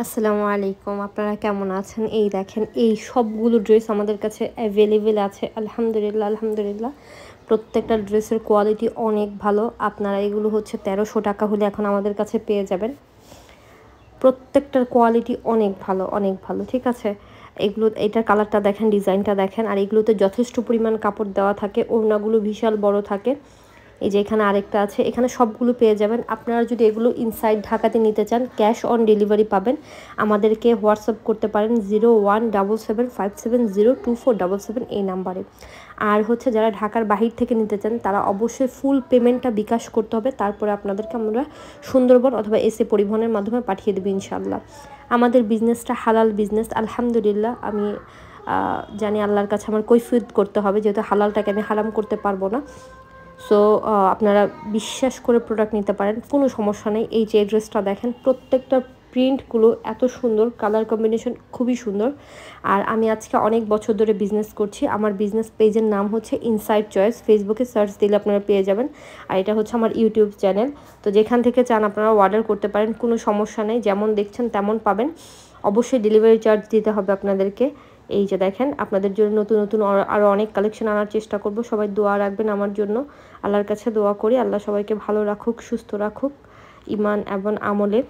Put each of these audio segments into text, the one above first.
আসসালামু আলাইকুম, আপনারা কেমন আছেন? এই দেখেন, এই সবগুলো ড্রেস আমাদের কাছে অ্যাভেলেবেল আছে। আলহামদুলিল্লাহ আলহামদুলিল্লাহ। প্রত্যেকটা ড্রেসের কোয়ালিটি অনেক ভালো। আপনারা এগুলো হচ্ছে 1300 টাকা হলে এখন আমাদের কাছে পেয়ে যাবেন। প্রত্যেকটার কোয়ালিটি অনেক ভালো, অনেক ভালো। ঠিক আছে, এগুলো, এটার কালারটা দেখেন, ডিজাইনটা দেখেন। আর এগুলোতে যথেষ্ট পরিমাণ কাপড় দেওয়া থাকে, ওড়নাগুলো বিশাল বড় থাকে। এই যে এখানে আরেকটা আছে, এখানে সবগুলো পেয়ে যাবেন। আপনারা যদি এগুলো ইনসাইড ঢাকাতে নিতে চান, ক্যাশ অন ডেলিভারি পাবেন। আমাদেরকে হোয়াটসঅ্যাপ করতে পারেন 017757024777 এই নাম্বারে। আর হচ্ছে যারা ঢাকার বাহির থেকে নিতে চান তারা অবশ্যই ফুল পেমেন্টটা বিকাশ করতে হবে, তারপরে আপনাদেরকে আমরা সুন্দরবন অথবা এসে পরিবহনের মাধ্যমে পাঠিয়ে দেবো ইনশাআল্লাহ। আমাদের বিজনেসটা হালাল বিজনেস, আলহামদুলিল্লাহ। আমি জানি আল্লাহর কাছে আমার কৈফিয়ত করতে হবে, যেহেতু হালালটাকে আমি হারাম করতে পারবো না। সো আপনারা বিশ্বাস করে প্রোডাক্ট নিতে পারেন, কোনো সমস্যা নেই। এই যে ড্রেসটা দেখেন, প্রত্যেকটা প্রিন্টগুলো এত সুন্দর, কালার কম্বিনেশন খুবই সুন্দর। আর আমি আজকে অনেক বছর ধরে বিজনেস করছি। আমার বিজনেস পেজের নাম হচ্ছে ইনসাইড চয়েস, ফেসবুকে সার্চ দিলে আপনারা পেয়ে যাবেন। আর এটা হচ্ছে আমার ইউটিউব চ্যানেল। তো যেখান থেকে চান আপনারা অর্ডার করতে পারেন, কোনো সমস্যা নেই। যেমন দেখছেন তেমন পাবেন। অবশ্যই ডেলিভারি চার্জ দিতে হবে আপনাদেরকে। এই যে দেখেন, আপনাদের জন্য নতুন নতুন আরও অনেক কালেকশন আনার চেষ্টা করব। সবাই দোয়া রাখবেন আমার জন্য। আল্লাহর কাছে দোয়া করি আল্লাহ সবাইকে ভালো রাখুক, সুস্থ রাখুক, ইমান এবং আমলে।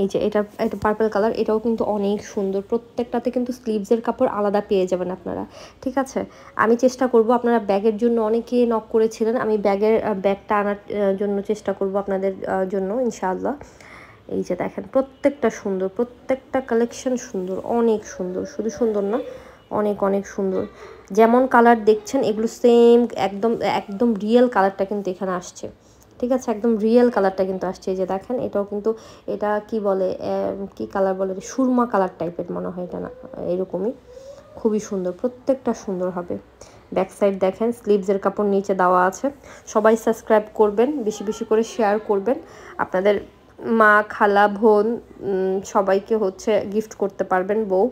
এই যে এটা পার্পল কালার, এটাও কিন্তু অনেক সুন্দর। প্রত্যেকটাতে কিন্তু স্লিভসের কাপড় আলাদা পেয়ে যাবেন আপনারা। ঠিক আছে, আমি চেষ্টা করব। আপনারা ব্যাগের জন্য অনেকে নক করেছিলেন, আমি ব্যাগটা আনার জন্য চেষ্টা করব আপনাদের জন্য ইনশাআল্লাহ। এই যে দেখেন, প্রত্যেকটা সুন্দর, প্রত্যেকটা কালেকশন সুন্দর, অনেক সুন্দর। শুধু সুন্দর না, অনেক অনেক সুন্দর। যেমন কালার দেখছেন এগুলো সেম, একদম একদম রিয়েল কালারটা কিন্তু এখানে আসছে। ঠিক আছে, একদম রিয়েল কালারটা কিন্তু আসছে। এই যে দেখেন, এটাও কিন্তু, এটা কি বলে, কি কালার বলে, সুরমা কালার টাইপের মনে হয়, এটা না, এরকমই। খুবই সুন্দর, প্রত্যেকটা সুন্দর হবে। ব্যাক সাইড দেখেন, স্লিভসের কাপড় নিচে দেওয়া আছে। সবাই সাবস্ক্রাইব করবেন, বেশি বেশি করে শেয়ার করবেন। আপনাদের মা, খালা, বোন সবাইকে হচ্ছে গিফট করতে পারবেন বউ।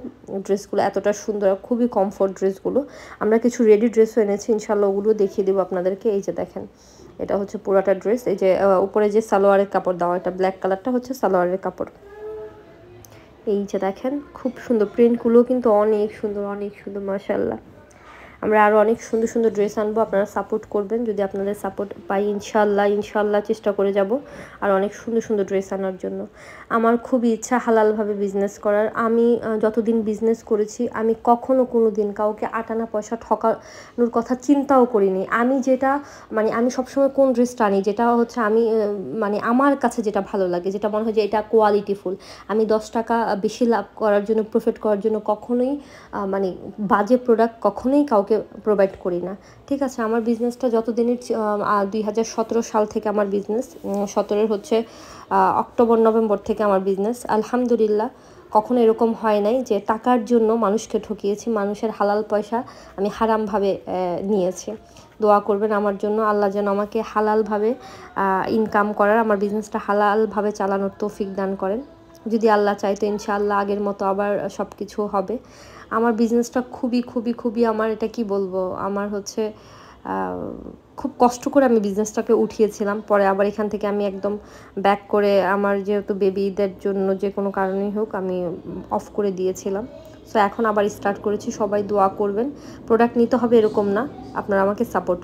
ড্রেসগুলো এতটা সুন্দর, খুবই কমফোর্ট ড্রেসগুলো। আমরা কিছু রেডি ড্রেসও এনেছি, ইনশাল্লাহ ওগুলো দেখিয়ে দেবো আপনাদেরকে। এই যে দেখেন, এটা হচ্ছে পুরাটা ড্রেস। এই যে উপরে যে সালোয়ারের কাপড় দেওয়া, এটা ব্ল্যাক কালারটা হচ্ছে সালোয়ারের কাপড়। এই যে দেখেন, খুব সুন্দর। প্রিন্টগুলো কিন্তু অনেক সুন্দর, অনেক সুন্দর, মাশাআল্লাহ। আমরা আরও অনেক সুন্দর সুন্দর ড্রেস আনবো, আপনারা সাপোর্ট করবেন। যদি আপনাদের সাপোর্ট পাই, ইনশাল্লাহ ইনশাল্লাহ চেষ্টা করে যাব আর অনেক সুন্দর সুন্দর ড্রেস আনার জন্য। আমার খুবই ইচ্ছা হালালভাবে বিজনেস করার। আমি যতদিন বিজনেস করেছি, আমি কখনো কোনো দিন কাউকে আটানা পয়সা ঠকানোর কথা চিন্তাও করিনি। আমি যেটা, মানে আমি সবসময় কোন ড্রেসটা আনি, যেটা হচ্ছে আমি, মানে আমার কাছে যেটা ভালো লাগে, যেটা মনে হয় যে এটা কোয়ালিটিফুল, আমি 10 টাকা বেশি লাভ করার জন্য, প্রফিট করার জন্য কখনোই মানে বাজে প্রোডাক্ট কখনোই কাউকে প্রোভাইড করি না। ঠিক আছে, আমার বিজনেসটা যতদিনের 2017 সাল থেকে আমার বিজনেস, 17 হচ্ছে অক্টোবর নভেম্বর থেকে আমার বিজনেস। আলহামদুলিল্লাহ, কখনো এরকম হয় নাই যে টাকার জন্য মানুষকে ঠকিয়েছি, মানুষের হালাল পয়সা আমি হারামভাবে নিয়েছি। দোয়া করবেন আমার জন্য, আল্লাহ যেন আমাকে হালালভাবে ইনকাম করার, আমার বিজনেসটা হালালভাবে চালানোর তৌফিক দান করেন। যদি আল্লাহ চায় তো ইনশাআল্লাহ আগের মতো আবার সব কিছু হবে। আমার বিজনেসটা খুবই খুবই খুবই, আমার এটা কি বলবো, আমার হচ্ছে খুব কষ্ট করে আমি বিজনেসটাকে উঠিয়েছিলাম। পরে আবার এখান থেকে আমি একদম ব্যাক করে, আমার যেহেতু বেবিদের জন্য যে কোনো কারণেই হোক আমি অফ করে দিয়েছিলাম। সো এখন আবার স্টার্ট করেছি। সবাই দোয়া করবেন। প্রোডাক্ট নিতে হবে এরকম না, আপনারা আমাকে সাপোর্ট